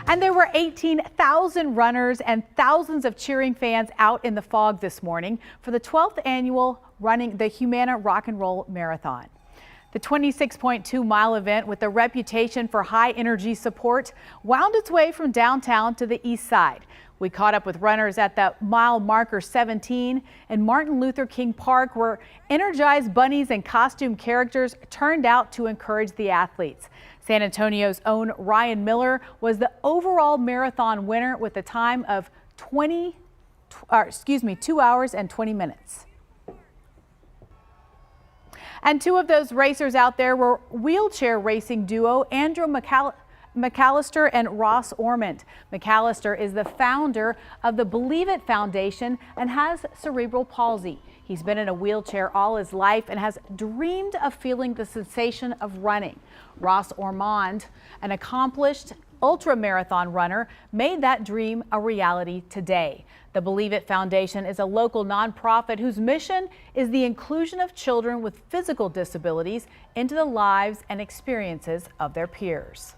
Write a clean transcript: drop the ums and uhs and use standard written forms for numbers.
And there were 18,000 runners and thousands of cheering fans out in the fog this morning for the 12th annual running the Humana Rock and Roll Marathon. The 26.2-mile event, with a reputation for high energy support, wound its way from downtown to the east side. We caught up with runners at the mile marker 17 in Martin Luther King Park, where energized bunnies and costume characters turned out to encourage the athletes. San Antonio's own Ryan Miller was the overall marathon winner with a time of 2 hours and 20 minutes. And two of those racers out there were wheelchair racing duo Andrew McAllister and Ross Ormond. McAllister is the founder of the Believe It Foundation and has cerebral palsy. He's been in a wheelchair all his life and has dreamed of feeling the sensation of running. Ross Ormond, an accomplished ultra-marathon runner, made that dream a reality today. The Believe It Foundation is a local nonprofit whose mission is the inclusion of children with physical disabilities into the lives and experiences of their peers.